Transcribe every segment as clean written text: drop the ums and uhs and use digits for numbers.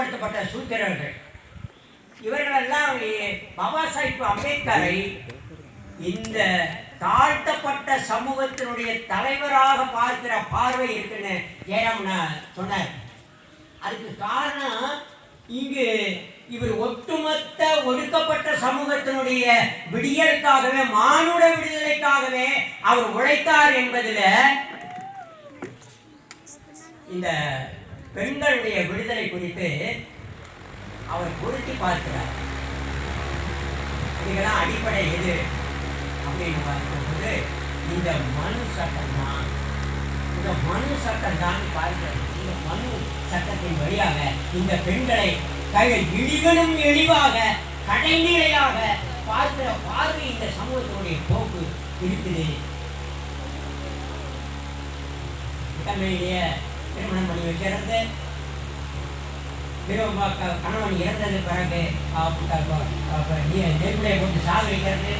பிற்படுத்தப்பட்ட சூத்திரர்கள் இவர்களெல்லாம் பாபா சாஹிப் அம்பேத்கரை இந்த தாழ்த்தப்பட்ட சமூகத்தினுடைய தலைவராக பார்க்கிற பார்வை இருக்குன்னு ஜெயராமன் சொன்னார். அதுக்கு காரணம் இங்கு இவர் ஒட்டுமொத்த ஒடுக்கப்பட்ட சமூகத்தினுடைய விடியலுக்காகவே மானுட விடுதலைக்காகவே அவர் உழைத்தார் என்பதில் இந்த பெண்களுடைய விடுதலை குறித்து அவர் பொருத்தி பார்க்கிறார். இதுக்கெல்லாம் அடிப்படை எது அப்படின்னு பார்க்கும்போது இந்த மனு சட்டம் தான். இந்த மனு சட்டம் தான் பார்க்கிறது. இந்த மனு சட்டத்தின் வழியாக இந்த பெண்களை இழிவனும் இழிவாக கடைநிலையாக பார்க்கிற பார்வை இந்த சமூகத்தினுடைய போக்கு இருக்குது. தமிழிலேயே திருமணம் பண்ணி வைக்கிறது, கணவன் இறந்தது பிறகு நெருப்புடைய போட்டு சாக வைக்கிறது,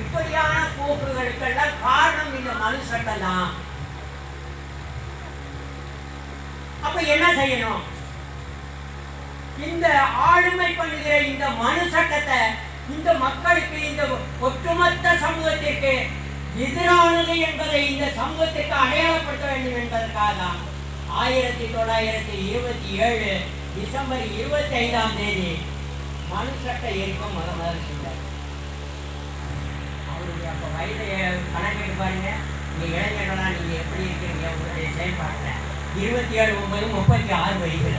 இப்படியான போக்குகளுக்கெல்லாம் காரணம் இந்த மனு சட்டம் தான். அப்ப என்ன செய்யணும்? இந்த ஆளுமை பண்ணுகிற இந்த மனு சட்டத்தை இந்த மக்களுக்கு, இந்த ஒட்டுமொத்த சமூகத்திற்கு எதிரானது என்பதை இந்த சமூகத்திற்கு அடையாளப்படுத்த வேண்டும் என்பதற்காக தான் 1927 டிசம்பர் 25 மனு சட்ட இயக்கம் முதல் செஞ்சார். அவருடைய அப்போ வயதை கணக்கிட்டு பாருங்க. நீங்க இளைஞர்களா நீங்க எப்படி இருக்கிறீங்க? உங்களுடைய செயல்பாட்டில் 27, 9, 36 வயசுல.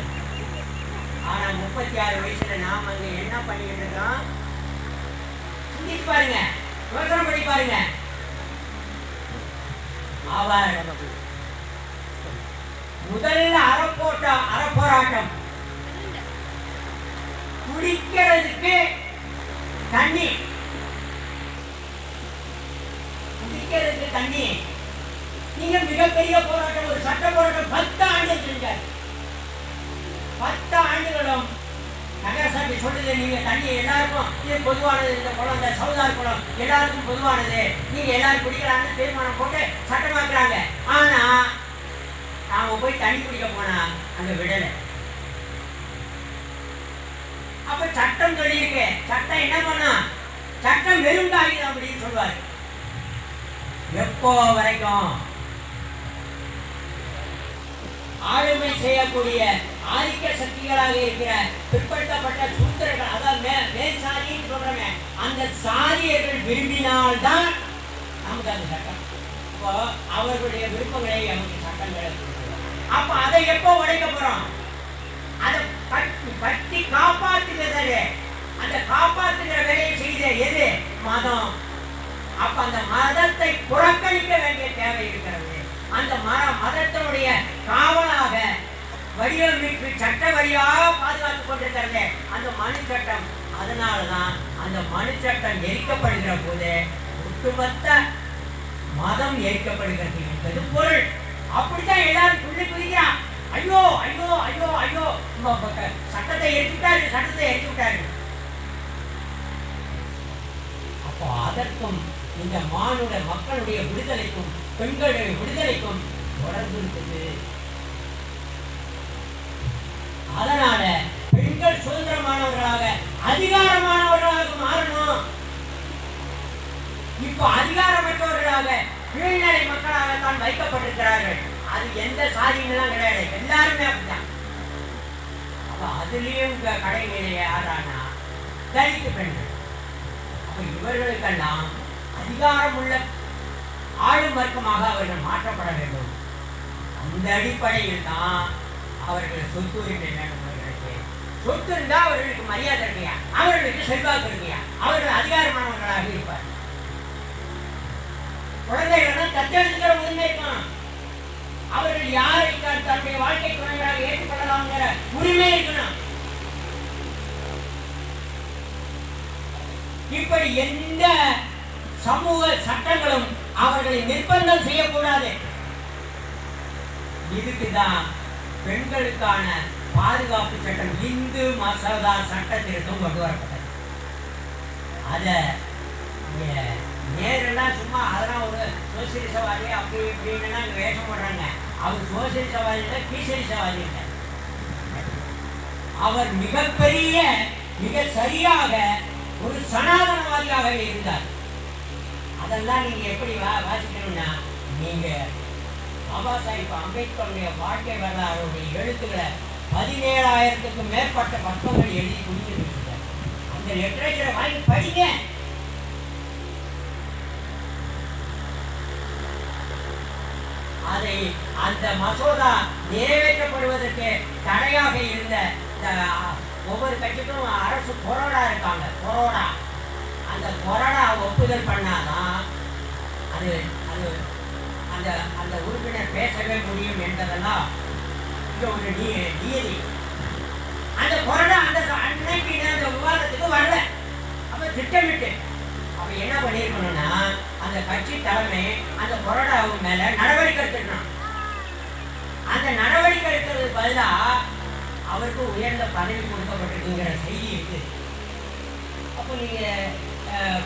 ஆனா 36 வயசுல நாம் அங்க என்ன பண்ணிட்டு இருக்கோம்? சிந்திச்சு பாருங்க, யோசனை பண்ணி பாருங்க. அவர் முதல்ல அறப்போராட்டம் குடிக்கிறதுக்கு தண்ணி, நீங்க மிகப்பெரிய போராட்டம், ஒரு சட்ட போராட்டம் 10 ஆண்டுகள் செஞ்சார். 10 ஆண்டுகளும் நகரசபை சொல்லுது, நீங்க தண்ணி எல்லாருக்கும் இது பொதுவானது, இந்த குளம், இந்த சவுதார் குளம் எல்லாருக்கும் பொதுவானது, நீங்க எல்லாரும் குடிக்கலாம்னு தீர்மானம் போட்டு சட்டமாக்குறாங்க. ஆனா நாம போய் தண்ணி குடிக்க போனா அங்க விடலை. அப்ப சட்டம் சொல்லியிருக்கு. சட்டம் என்ன பண்ணா? சட்டம் வெறும் காகிதம் அப்படின்னு சொல்லுவாரு. எப்போ வரைக்கும் ஆளுமை செய்யக்கூடிய ஆதிக்க சக்திகளாக இருக்கிற பிற்படுத்தப்பட்ட சூத்திரர்கள், அதாவது மேல் சாதின்னு சொல்றேன், அந்த சாதியர்கள் விரும்பினால்தான் நமக்கு அந்த சட்டம். இப்போ அவர்களுடைய விருப்பங்களை நமக்கு சட்டங்களை. அப்ப அதை எப்போ உடைக்க போறோம்? அதை பற்றி காப்பாற்றுகிறது. அந்த காப்பாற்றுகிற வேலையை செய்த எது? மதம். அப்ப அந்த மதத்தை புறக்கணிக்க வேண்டிய தேவை இருக்கிறது. அந்த மதத்தினுடைய காவலாக வடிவமைப்பு சட்ட வழியாக பாதுகாத்துக் கொண்டிருக்கிறது அந்த மனு சட்டம். அதனாலதான் அந்த மனு சட்டம் எரிக்கப்படுகிற போது ஒட்டுமொத்த மதம் எரிக்கப்படுகிறது என்பது பொருள். அப்படித்தான் எல்லாரும் துள்ளி குதிக்கிறான். ஐயோ ஐயோ ஐயோ ஐயோ, சட்டத்தை எரிச்சுட்டாரு, சட்டத்தை எரிச்சு விட்டாரு. அப்போ அதற்கும் இந்த மானுட மக்களுடைய விடுதலைக்கும் பெண்களுடைய விடுதலைக்கும் தொடர்பு இருக்குது. அதனால பெண்கள் சுதந்திரமானவர்களாக அதிகாரமானவர்களாக மாறணும். இப்போ அதிகாரமற்றவர்களாக கீழ்நிலை மக்களாகத்தான் வைக்கப்பட்டிருக்கிறார்கள். அது எந்த சாதியெல்லாம் கிடையாது, எல்லாருமே அப்படித்தான். அப்ப அதுலயும் கடைநிலை யாரானா தலித்து பெண்கள். அப்ப இவர்களுக்கெல்லாம் அதிகாரமுள்ள ஆளும் வர்க்கமாக அவர்கள் மாற்றப்பட வேண்டும். அந்த அடிப்படையில் தான் அவர்கள் சொத்து உரிமை வேண்டும். அவர்களுக்கு சொத்து இருந்தா அவர்களுக்கு மரியாதை இருக்கையா, அவர்களுக்கு செல்வாக்கு இருக்கையா, அவர்கள் அதிகாரமானவர்களாக இருப்பார். குழந்தைகள் தத்தெடுத்துக்கிற உரிமை இருக்கும். அவர்கள் யாரை தன்னுடைய வாழ்க்கை துணைகளாக ஏற்றுக்கொள்ளலாம்ங்கிற உரிமை இருக்கணும். இப்படி எந்த சமூக சட்டங்களும் அவர்களை நிர்பந்தம் செய்யக்கூடாது. இதுக்குதான் பெண்களுக்கான பாதுகாப்பு சட்டம், இந்து மசோதா சட்ட திருத்தம் கொண்டு வரப்பட்டது. அத நேரெல்லாம் சும்மா அதெல்லாம் ஒரு சோசியலிசவாதி அப்படி இப்படின்னு அங்கே வேஷம் போடுறாங்க. அவர் சோசியலிசவாதி இல்லை, கீசலிசவாதி இல்லை. அவர் மிகப்பெரிய மிக சரியாக ஒரு சனாதனவாதியாக இருந்தார். அதெல்லாம் நீங்க எப்படி வாசிக்கணும்னா, நீங்க பாபா சாஹிப் அம்பேத்கருடைய வாழ்க்கை வரலாறுடைய எழுத்துக்களை 17,000க்கும் மேற்பட்ட பக்கங்கள் எழுதி கொடுத்துருக்க அந்த லிட்டரேச்சரை வாங்கி படிங்க. அதை அந்த மசோதா நிறைவேற்றப்படுவதற்கு தடையாக இருந்த ஒவ்வொரு கட்சிக்கும் அரசு கொரோடா இருக்காங்க. கொரோடா அந்த கொரோடா ஒப்புதல் பண்ணாதான் அது அது அந்த அந்த உறுப்பினர் பேசவே முடியும் என்பதெல்லாம் ஒரு நியதி. அந்த கொரோடா அந்த அன்னைக்கு அந்த விவாதத்துக்கு வரல. அப்ப திட்டமிட்டு அப்ப என்ன பண்ணிருக்கணும்னா, அந்த கட்சி தலைமை அந்த கொரோடா மேல நடவடிக்கை எடுத்துக்கணும். அந்த நடவடிக்கை எடுக்கிறதுக்கு பதிலா அவருக்கு உயர்ந்த பதவி கொடுக்கப்பட்டிருக்குங்கிற செய்தி இருக்கு. அப்போ நீங்க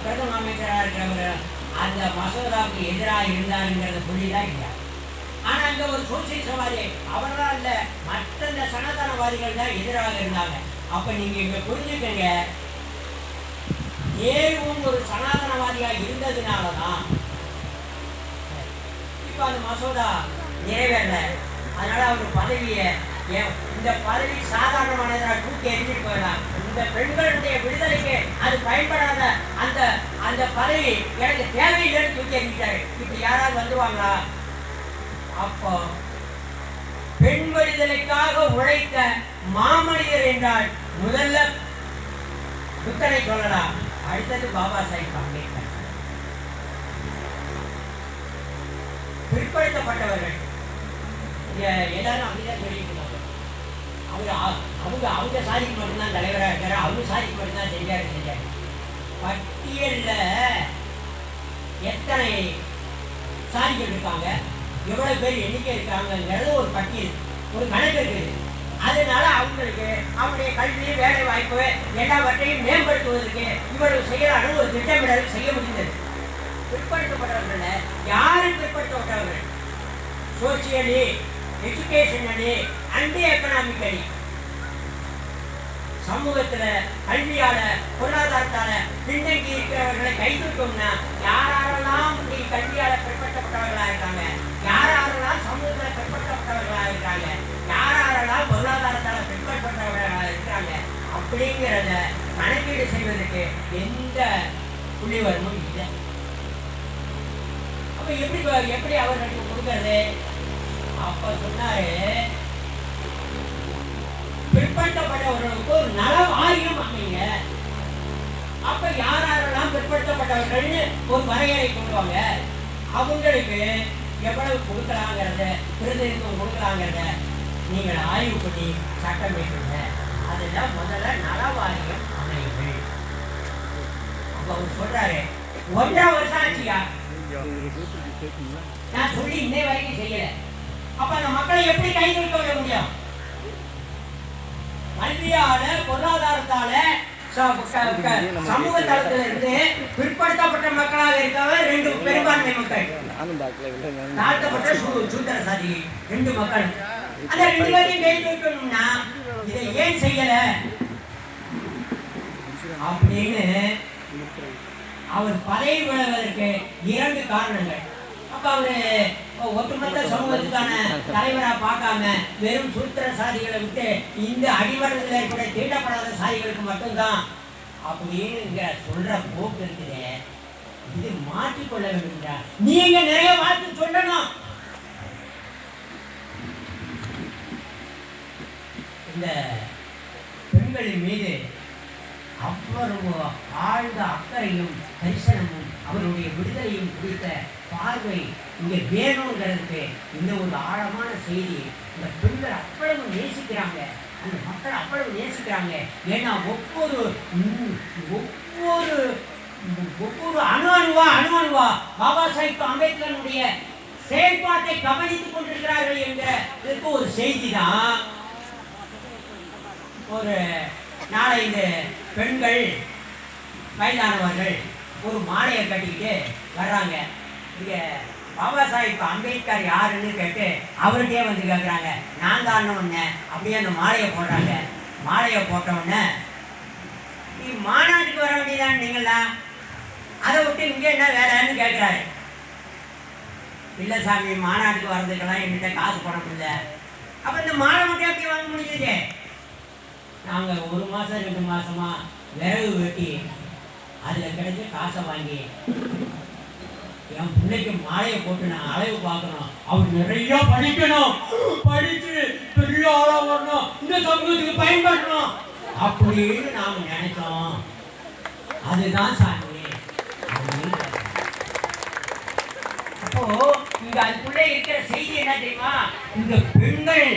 பிரதம அமைச்சராக இருக்கிறவர் அந்த மசோதாவுக்கு எதிராக இருந்தாருங்கிறத புரியுதா இல்லையா? ஆனா அங்க ஒரு சோசியலிசவாதி அவர்களால் இல்ல, மற்ற இந்த சனாதனவாதிகள் தான் எதிராக இருந்தாங்க. அப்ப நீங்க இங்க புரிஞ்சுக்கங்க, நேருவும் ஒரு சனாதனவாதியா இருந்ததுனாலதான் இப்ப அந்த மசோதா நிறைவேறல. அதனால அவர் பதவியை இந்த பதவி சாதாரணமானதாக தூக்கி எரிஞ்சிட்டு போயிடலாம். இந்த பெண்களுடைய விடுதலைக்கு அது பயன்படாத அந்த அந்த பதவி எனக்கு தேவையில்லைன்னு தூக்கி எரிஞ்சிட்டாரு. இப்ப யாராவது வந்துருவாங்களா? அப்போ பெண் விடுதலைக்காக உழைத்த மாமனிதர் என்றால் முதல்ல புத்தனை சொல்லலாம், அடுத்தது பாபா சாஹிப் அம்பேத்கர். பிற்படுத்தப்பட்டவர்கள் எல்லாரும் அப்படிதான் சொல்லிட்டு அவங்க சாதிக்கு மட்டும்தான் தலைவராக இருக்காரு, அவங்க சாதிக்கு மட்டும்தான் செஞ்சாரு. பட்டியல்ல எத்தனை சாதிகள் இருக்காங்க, எவ்வளவு பேர் எண்ணிக்கை இருக்காங்கிறது ஒரு பட்டியல், ஒரு கணக்கு இருக்குது. அதனால அவங்களுக்கு அவங்களுடைய கல்வி, வேலை வாய்ப்பு எல்லாவற்றையும் மேம்படுத்துவதற்கு இவ்வளவு செய்யறாங்க ஒரு திட்டமிடல் செய்ய முடிந்தது. பிற்படுத்தப்பட்டவர்கள் யாரு பிற்படுத்தப்பட்டவர்கள்? சோசியலி, எஜுகேஷனலி அண்ட் எக்கனாமிக்கலி, சமூகத்துல கல்வியால பொருளாதாரத்தால பின்னங்கி இருக்கிறவர்களை கைதூட்டோம்னா யாரெல்லாம் கல்வியால பிற்படுத்தப்பட்டவர்களா இருக்காங்க, யாரெல்லாம் சமூகத்துல பிற்படுத்தப்பட்டவர்களா இருக்காங்க, யாரெல்லாம் பொருளாதாரத்தால பிற்படுத்தப்பட்டவர்களா இருக்காங்க அப்படிங்கிறத கணக்கீடு செய்வதற்கு எந்த புள்ளிவரமும் இல்லை. அப்ப எப்படி அவர்களுக்கு கொடுக்கறது? அப்ப சொன்னாரு, பிற்படுத்தப்பட்டவர்களுக்கு ஒரு நல வாரியம் அமைங்க. அப்ப யாரெல்லாம் பிற்படுத்தப்பட்டவர்கள்னு ஒரு வரையறை கொண்டுவாங்க, அவங்களுக்கு எவ்வளவு கொடுக்கலாங்கிறத, பிரதிநிதித்துவம் கொடுக்கலாங்கிறத நீங்கள் ஆய்வு பண்ணி சட்டம் வைக்கணுங்க. அதுதான் முதல்ல நல வாரியம் அமையுங்கள். அப்ப அவர் சொல்றாரு, 1.5 வருஷம் ஆச்சியா நான் சொல்லி இன்னை வரைக்கும் செய்யல. அப்ப அந்த மக்களை எப்படி கைது வைக்க முடியும்? கல்வியால பொருளாதாரத்தால சமூக தளத்துல இருந்து பிற்படுத்தப்பட்ட மக்களாக இருக்கவர் 2 பெரும்பான்மை மக்கள், தாழ்த்தப்பட்ட சூத்திர சாதி 2 மக்கள். அந்த 2 பேரையும் கைது வைக்கணும்னா இதை ஏன் செய்யல அப்படின்னு அவர் பதவி விலகுவதற்கு 2 காரணங்கள். அப்ப அவரு ஒட்டுமொத்த சமூகத்துக்கான தலைவரா பார்க்காம வெறும் சூத்திர சாதிகளை விட்டு இந்த அடிமட்டத்தில் ஏற்பட தீண்டப்படாத சாதிகளுக்கு மட்டும்தான் அப்படின்னு சொல்ற போக்கு இருக்குது. இது மாற்றிக்கொள்ள வேண்டும். நீங்க நிறைய வார்த்தை சொல்லணும். இந்த பெண்களின் மீது அவ்வளவு ஆழ்ந்த அக்கறையும் தரிசனமும் அவருடைய விடுதலையும் குறித்த பார்வை இங்க வேணுங்கிறதுக்கு இந்த ஒரு ஆழமான செய்தி. இந்த பெண்கள் அவ்வளவு நேசிக்கிறாங்க, அந்த மக்கள் அவ்வளவு நேசிக்கிறாங்க. ஏன்னா ஒவ்வொரு அணுவா பாபா சாஹிப் அம்பேத்கருடைய செயல்பாட்டை கவனித்துக் கொண்டிருக்கிறார்கள் என்கிற ஒரு செய்தி தான். ஒரு நாளை இந்த பெண்கள் வயதானவர்கள் ஒரு மாலையை கட்டிக்கிட்டு வர்றாங்க. இங்கே பாபா சாஹிப் அம்பேத்கர் யாருன்னு கேட்டு அவர்கிட்டயே வந்து கேட்குறாங்க. நான் தான் ஒன்று அப்படியே அந்த மாலையை போடுறாங்க. மாலையை போட்டவுடனே நீ மாநாட்டுக்கு வர வேண்டியதான் நீங்களா, அதை விட்டு இங்கே என்ன வேலைன்னு கேட்குறாரு. இல்லை சாமி, மாநாட்டுக்கு வர்றதுக்கெல்லாம் என்கிட்ட காசு போட முடியல. அப்போ இந்த மாலை மட்டும் எப்படி வாங்க முடிஞ்சது? நாங்கள் 1 மாதம் 2 மாதமா விறகு வெட்டி அதில் கிடைச்ச காசை வாங்கி என் பிள்ளைக்கு மாலையை போட்டு நான் அளவு பார்க்கணும், அவர் நிறைய படிக்கணும், படித்து பெரிய ஆளாக வரணும், இந்த சமூகத்துக்கு பயன்படணும் அப்படின்னு நாம் நினைச்சோம். அதுதான் சாமி. அப்போ இங்க அதுக்குள்ளே இருக்கிற செய்தி என்ன தெரியுமா? இந்த பெண்கள்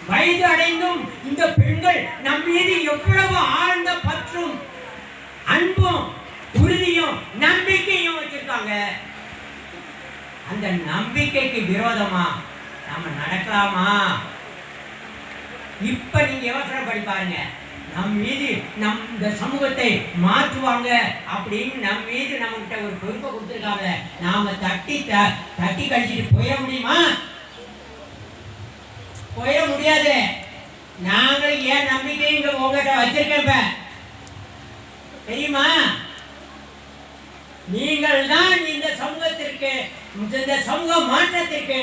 வயது அடைந்தும் இந்த பெண்கள் நம் மீது எவ்வளவு ஆழ்ந்த பற்றும் அன்பும் உறுதியும் நம்பிக்கையும் வச்சிருக்காங்க. அந்த நம்பிக்கைக்கு விரோதமா நாம நடக்கலாமா? இப்ப நீங்க யோசனை பண்ணி பாருங்க. நம் மீது இந்த சமூகத்தை மாற்றுவாங்க அப்படின்னு நம் மீது நம்மகிட்ட ஒரு பொறுப்பை கொடுத்துருக்காங்க. நாம தட்டி கழிச்சிட்டு போயிட முடியுமா? போயிட முடியாது. நாங்களும் ஏன் நம்பிக்கை இங்க உங்ககிட்ட வச்சிருக்கேன் தெரியுமா? நீங்கள் தான் இந்த சமூகத்திற்கு, இந்த சமூக மாற்றத்திற்கு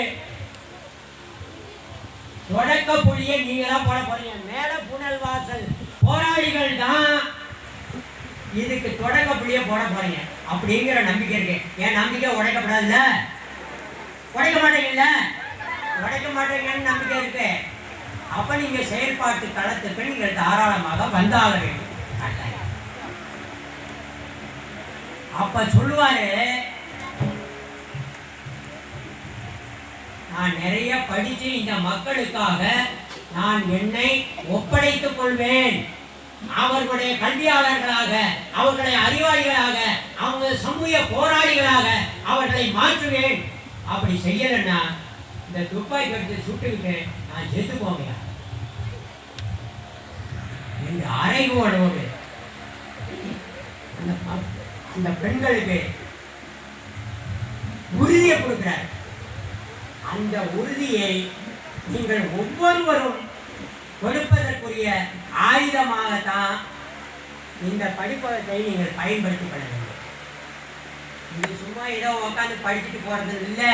தொடக்க புள்ளியை நீங்க தான் போட போறீங்க. மேல புனல் வாசல் போராளிகள் தான் இதுக்கு தொடக்க புள்ளியை போட போறீங்க அப்படிங்கிற நம்பிக்கை இருக்கு. என் நம்பிக்கை உடைக்கப்படாதுல்ல? உடைக்க மாட்டீங்கல்ல? உடைக்க மாட்டீங்கன்னு நம்பிக்கை இருக்கு. அப்ப நீங்க செயல்பாட்டு களத்துக்கு நீங்கள் தாராளமாக வந்தாக வேண்டும். அப்ப சொல்லுவாரு, நான் நிறைய படித்து இந்த மக்களுக்காக நான் என்னை ஒப்படைத்துக் கொள்வேன். அவர்களுடைய கல்வியாளர்களாக, அவர்களை அறிவாளிகளாக, அவங்க சமூக போராளிகளாக அவர்களை மாற்றுவேன். அப்படி செய்யலன்னா இந்த துப்பாக்கி எடுத்து சுட்டுக்கிட்டு நான் செத்து போவேன் என்று அறைகோடோடு அந்த பெண்களுக்கு உறுதியை கொடுக்கிறார். அந்த உறுதியை நீங்கள் ஒவ்வொருவரும் கொடுப்பதற்குரிய ஆயுதமாகத்தான் இந்த படிப்பகத்தை நீங்கள் பயன்படுத்திக் கொள்ள வேண்டும். இது சும்மா ஏதோ உட்காந்து படிச்சுட்டு போறது இல்லை.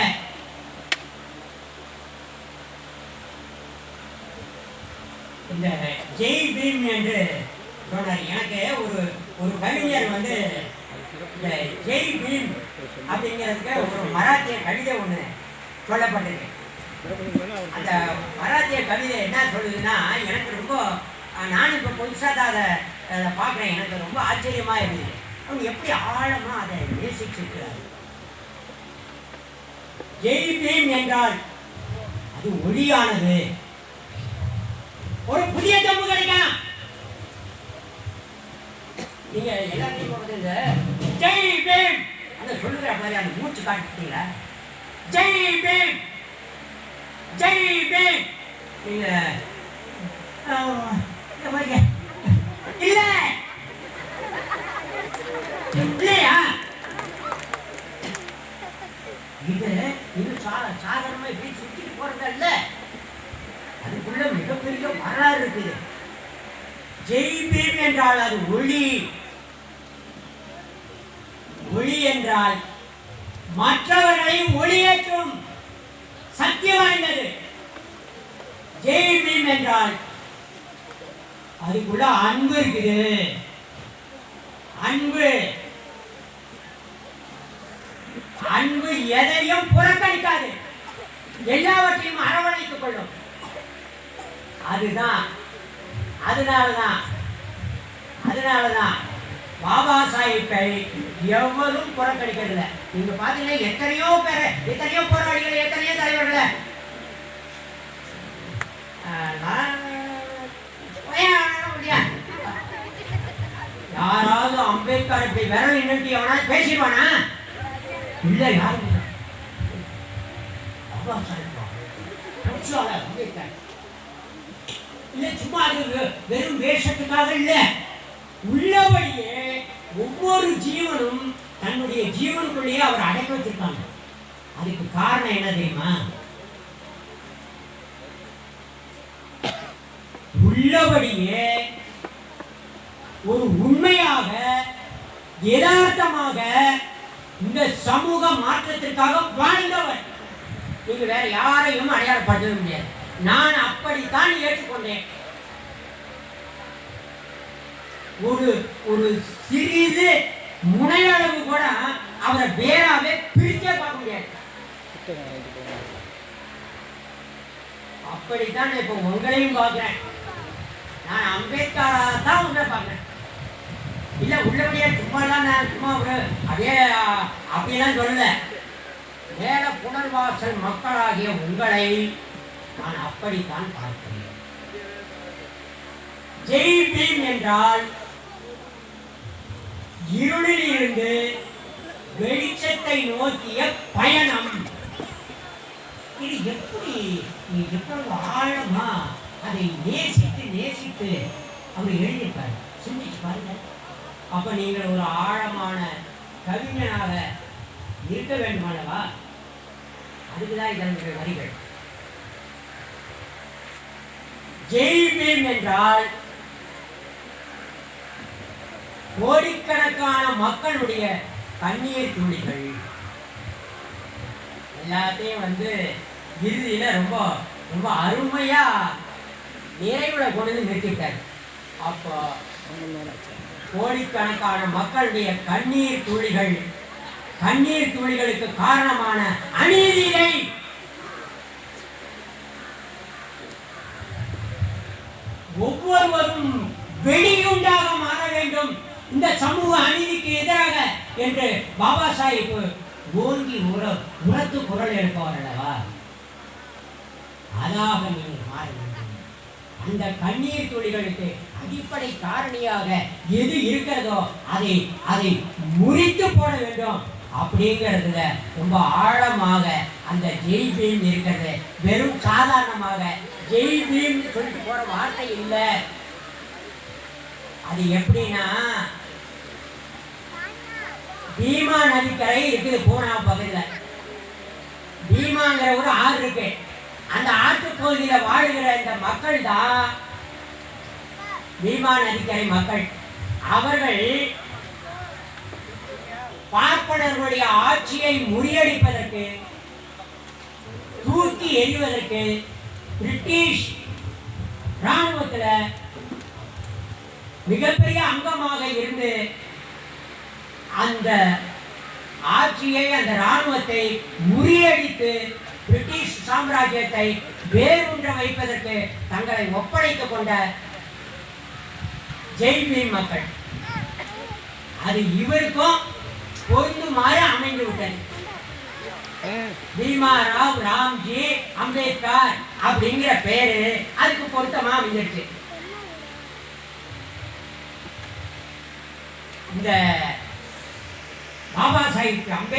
இந்த ஜெய் பீம் என்று சொன்னார். எனக்கு ஒரு கவிஞர் வந்து இந்த ஜெய் பீம் அப்படிங்கிறதுக்கு ஒரு மராத்திய கவிதை ஒன்று சொல்லப்பட்டிருக்கு. அந்த மராத்திய கவிதை என்ன சொல்லுதுன்னா, எனக்கு ரொம்ப, நான் இப்போ புதுசாக தான் அதை பார்க்குறேன், எனக்கு ரொம்ப ஆச்சரியமாக இருந்தது. அவங்க எப்படி ஆழமாக அதை நேசிச்சிருக்கிறார். ஜெய் பீம் என்றால் அது ஒளியானது. ஒரு புதிய ஜம்மு கிடைக்கும். நீங்க எல்லாத்தையும் ஜெய் பீம் அந்த சொல்லுகிற மாதிரி அந்த மூச்சு காட்டிட்டீங்களா? ஜெய் பீம் ஜெய் பீம் நீங்க இல்ல இல்லையா? இது சாதாரணமா இப்படி சுத்திட்டு போறதா இல்ல, அதுக்குள்ள மிகப்பெரிய வரலாறு இருக்குது. ஜெய் பீம் என்றால் அது ஒளி. ஒளி என்றால் மற்றவர்களை ஒளியேற்றும் சக்தி வாய்ந்தது. ஜெய் பீம் என்றால் அதுக்குள்ள அன்பு இருக்குது. அன்பு அன்பு எதையும் புறக்கணிக்காது, எல்லாவற்றையும் அரவணைத்துக் கொள்ளும். அதுதான் அதனாலதான் பாபா சாஹிப்பை எவ்வளவும் புறக்கணிக்கிறதில்லை. நீங்க பாத்தீங்கன்னா எத்தனையோ பேரை, எத்தனையோ போராளிகள், எத்தனையோ தலைவர்களை யாராவது அம்பேத்கர் இப்படி விரல் நின்று எவனாவது பேசிடுவானா? இல்ல, யாரும் பாபா சாஹிப் அம்பேத்கர் இல்ல, சும்மா அது வெறும் வேஷத்துக்காக இல்ல, உள்ளபடியே ஒவ்வொரு ஜீவனும் தன்னுடைய ஜீவனுக்குள்ளேயே அவர் அடக்கி வச்சிருக்காங்க. அதுக்கு காரணம் என்ன தெரியுமா? உள்ளபடியே ஒரு உண்மையாக யதார்த்தமாக இந்த சமூக மாற்றத்திற்காக வாழ்ந்தவர். நீங்க வேற யாரையும் அடையாளப்படுத்த முடியாது. நான் அப்படித்தான் ஏற்றுக்கொண்டேன். ஒரு ஒரு சிறிது முனையளவு கூட அவரை வேறாவே பிரிச்சே பார்க்க முடியாது. அப்படித்தான் இப்ப உங்களையும் பார்க்கிறேன். நான் அம்பேத்கரா தான் உங்களை பார்க்கிறேன். இல்ல உள்ளபடியே சும்மாலாம் நான் சும்மா ஒரு அதே அப்படியெல்லாம் சொல்லல. மேல புனர்வாசல் மக்களாகிய உங்களை நான் அப்படித்தான் பார்க்கிறேன். ஜெய் பீம் என்றால் இருளில் இருந்து வெளிச்சத்தை நோக்கிய பயணம். இது எப்படி எவ்வளவு ஆழமா அதை நேசித்து நேசித்து அவர் எழுதியிருப்பார். சிந்திச்சு பாருங்க. அப்ப நீங்கள் ஒரு ஆழமான கவிஞனாக இருக்க வேண்டுமானவா? அதுக்குதான் இதனுடைய வரிகள். ஜெய் பீம் என்றால் கோடிக்கணக்கான மக்களுடைய கண்ணீர் துளிகள் எல்லாத்தையும் இறுதியில ரொம்ப ரொம்ப அருமையா நிறைவுல கொண்டு நிறுத்திட்டார். அப்போ கோடிக்கணக்கான மக்களுடைய கண்ணீர் துளிகளுக்கு காரணமான அநீதியை ஒவ்வொருவரும் வெடிகுண்டாக மாற வேண்டும் இந்த சமூக அநீதிக்கு எதிராக என்று பாபா சாஹிப் ஓங்கி உரத்து குரல் எழுப்பவர் அல்லவா? அதாக நீங்கள் மாற வேண்டும். அந்த கண்ணீர் துளிகளுக்கு அடிப்படை காரணியாக எது இருக்கிறதோ அதை அதை முறித்து போட வேண்டும் அப்படிங்கிறதுல ரொம்ப ஆழமாக அந்த ஜெய் பீம் இருக்கிறது. வெறும் சாதாரணமாக ஜெய் பீம் சொல்லிட்டு போற வார்த்தை இல்லை. அது எப்படின்னா, பீமா நதிக்கரை இருக்குது பூனா பகுதியில். பீமாங்கிற ஒரு ஆறு இருக்கு. அந்த ஆற்று பகுதியில் வாழுகிற இந்த மக்கள் தான் பீமா நதிக்கரை மக்கள். அவர்கள் பார்ப்பனர்களுடைய ஆட்சியை முறியடிப்பதற்கு, தூக்கி எறிவதற்கு பிரிட்டிஷ் ராணுவத்தில் மிகப்பெரிய அங்கமாக இருந்து அந்த ஆட்சியை, அந்த ராணுவத்தை முறியடித்து பிரிட்டிஷ் சாம்ராஜ்யத்தை வேரூன்ற வைப்பதற்கு தங்களை ஒப்படைத்துக் கொண்ட ஜெய் பீம் மக்கள். அது இவருக்கும் பொருந்துமாறு அமைந்து விட்டது. பீமா ராவ் ராம்ஜி அம்பேத்கர் அப்படிங்கிற பேரு அதுக்கு பொருத்தமா அமைஞ்சிருச்சு. இந்த பாபா சாஹிப் அம்பேத்கர்